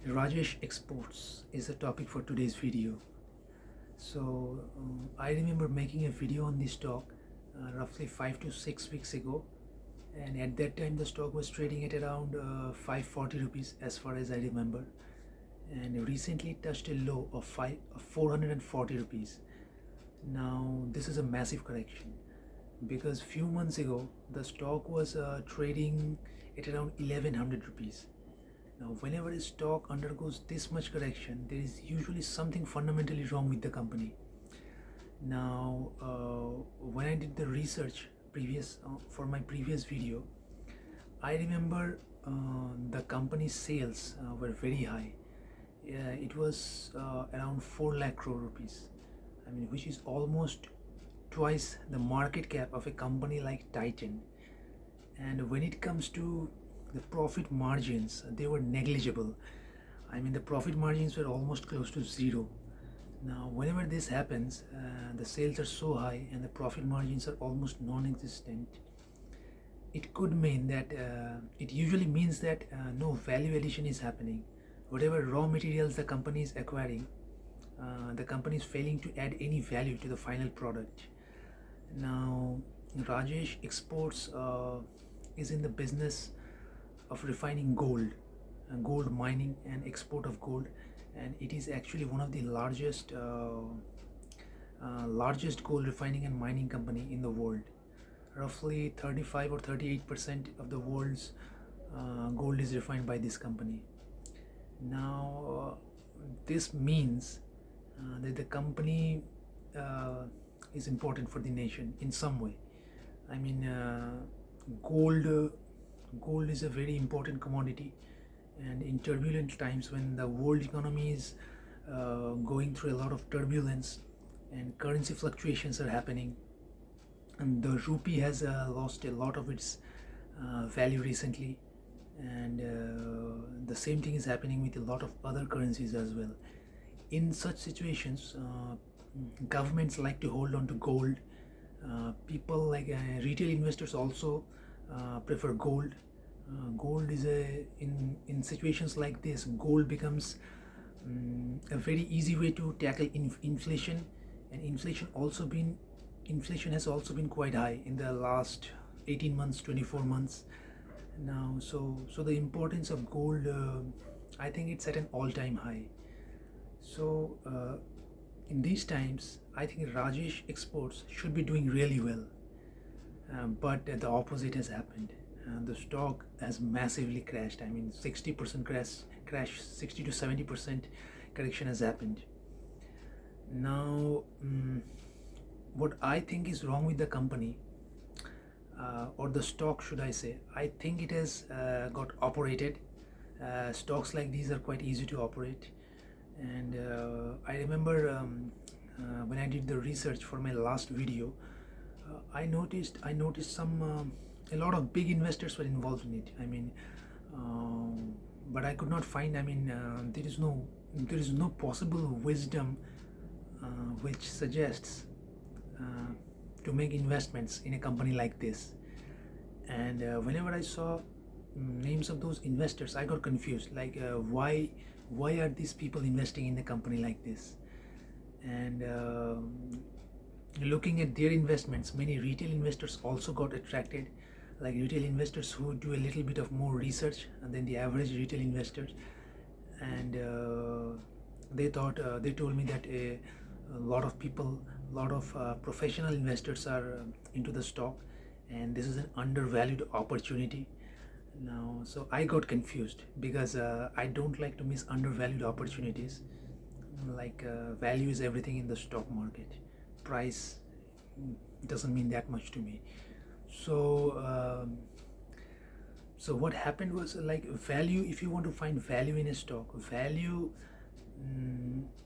Rajesh Exports is the topic for today's video. I remember making a video on this stock roughly 5 to 6 weeks ago, and at that time the stock was trading at around 540 rupees as far as I remember, and recently it touched a low of 440 rupees. Now this is a massive correction because few months ago the stock was trading at around 1100 rupees. Now, whenever a stock undergoes this much correction, there is usually something fundamentally wrong with the company. Now, when I did the research for my previous video, I remember the company's sales were very high. It was around 4 lakh crore rupees. I mean, which is almost twice the market cap of a company like Titan. And when it comes to the profit margins, they were negligible. I mean, the profit margins were almost close to zero. Now, whenever this happens, the sales are so high and the profit margins are almost non-existent. It could mean that it usually means that no value addition is happening. Whatever raw materials the company is acquiring, the company is failing to add any value to the final product. Now, Rajesh Exports is in the business of refining gold, gold mining and export of gold, and it is actually one of the largest gold refining and mining company in the world. Roughly 35 or 38% of the world's gold is refined by this company. Now, this means that the company is important for the nation in some way. I mean, gold is a very important commodity, and in turbulent times when the world economy is going through a lot of turbulence and currency fluctuations are happening, and the rupee has lost a lot of its value recently, and the same thing is happening with a lot of other currencies as well. In such situations, governments like to hold on to gold. People like retail investors also prefer gold. Gold is in situations like this, gold becomes a very easy way to tackle inflation, and inflation has also been quite high in the last 18 months, 24 months now. So the importance of gold, I think it's at an all-time high. So in these times, I think Rajesh Exports should be doing really well, but the opposite has happened. The stock has massively crashed. I mean, 60% crash, 60 to 70% correction has happened. Now, what I think is wrong with the company, or the stock, should I say? I think it has got operated. Stocks like these are quite easy to operate, and I remember when I did the research for my last video, I noticed a lot of big investors were involved in it. I mean, but I could not find. I mean, there is no possible wisdom which suggests to make investments in a company like this. And whenever I saw names of those investors, I got confused. Like, why are these people investing in a company like this? And looking at their investments, many retail investors also got attracted, like retail investors who do a little bit of more research than the average retail investors. And they told me that a lot of people, a lot of professional investors are into the stock, and this is an undervalued opportunity. Now, so I got confused because I don't like to miss undervalued opportunities. Like, value is everything in the stock market. Price doesn't mean that much to me. So what happened was, like, value, if you want to find value in a stock, value,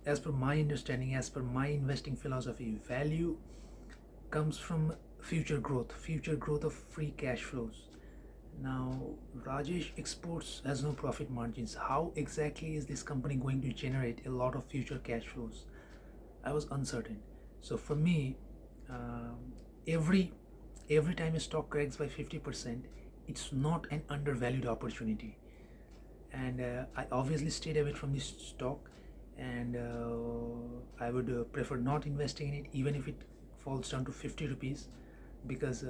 as per my understanding, as per my investing philosophy, value comes from future growth of free cash flows. Now, Rajesh Exports has no profit margins. How exactly is this company going to generate a lot of future cash flows? I was uncertain. So for me, every time a stock cracks by 50%, it's not an undervalued opportunity. and I obviously stayed away from this stock, and I would prefer not investing in it even if it falls down to 50 rupees, because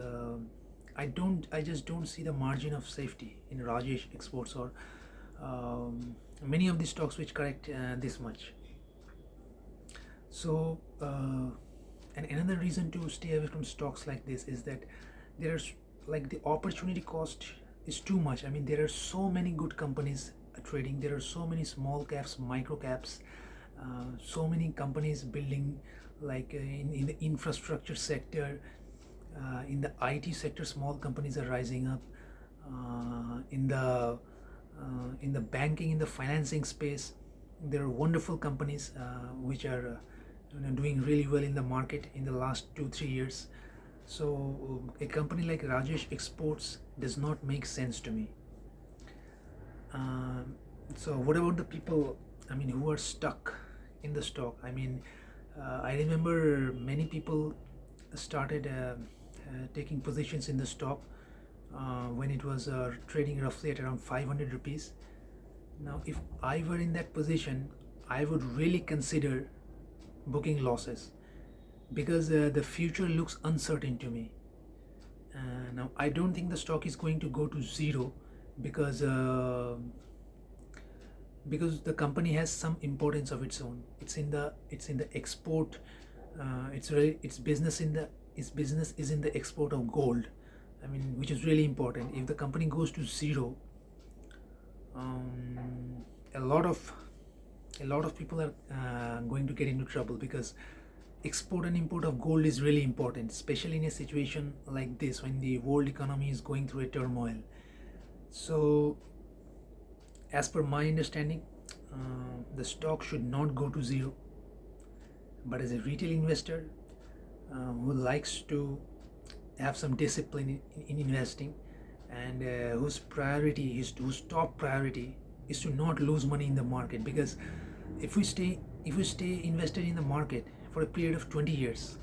I just don't see the margin of safety in Rajesh Exports or many of the stocks which correct this much. So and another reason to stay away from stocks like this is that there's like the opportunity cost is too much. I mean, there are so many good companies trading, there are so many small caps, micro caps, so many companies building, like in the infrastructure sector, in the IT sector, small companies are rising up, in the banking, in the financing space, there are wonderful companies which are doing really well in the market in the last 2-3 years. So a company like Rajesh Exports does not make sense to me. So what about the people, I mean, who are stuck in the stock? I mean, I remember many people started taking positions in the stock when it was trading roughly at around 500 rupees. Now, if I were in that position, I would really consider booking losses, because the future looks uncertain to me. Now, I don't think the stock is going to go to zero, because the company has some importance of its own. It's in the export. Its business is in the export of gold. I mean, which is really important. If the company goes to zero, a lot of people are going to get into trouble, because export and import of gold is really important, especially in a situation like this when the world economy is going through a turmoil. So as per my understanding, the stock should not go to zero, but as a retail investor who likes to have some discipline in investing, and whose top priority is to not lose money in the market, because if we stay invested in the market for a period of 20 years,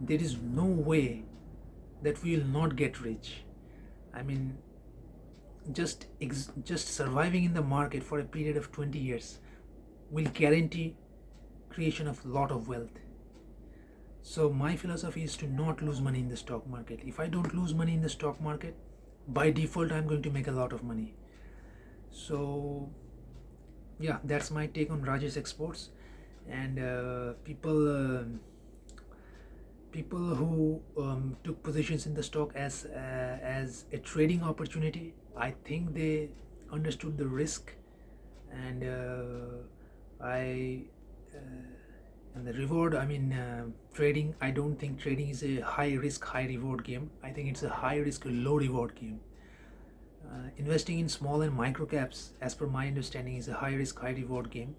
there is no way that we will not get rich. I mean, just surviving in the market for a period of 20 years will guarantee creation of lot of wealth. So my philosophy is to not lose money in the stock market. If I don't lose money in the stock market, by default I'm going to make a lot of money. So yeah, that's my take on Rajesh Exports. And people who took positions in the stock as a trading opportunity, I think they understood the risk, and and the reward. I mean, trading. I don't think trading is a high risk, high reward game. I think it's a high risk, low reward game. Investing in small and micro caps, as per my understanding, is a high risk, high reward game,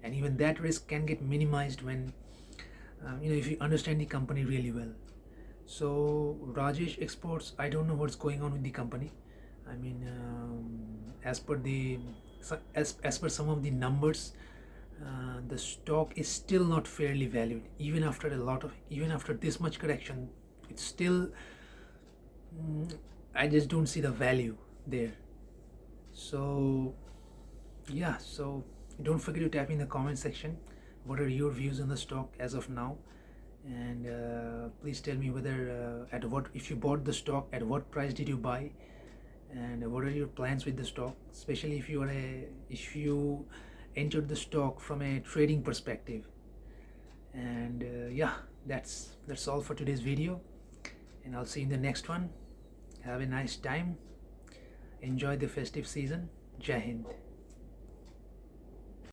and even that risk can get minimized when if you understand the company really well. So Rajesh Exports, I don't know what's going on with the company. I mean, as per some of the numbers, the stock is still not fairly valued, even after this much correction. It's still, I just don't see the value there. So yeah, so don't forget to tap in the comment section. What are your views on the stock as of now? And please tell me whether if you bought the stock, at what price did you buy, and what are your plans with the stock, especially if you entered the stock from a trading perspective. And yeah, that's all for today's video, and I'll see you in the next one. Have a nice time. Enjoy the festive season. Jai Hind.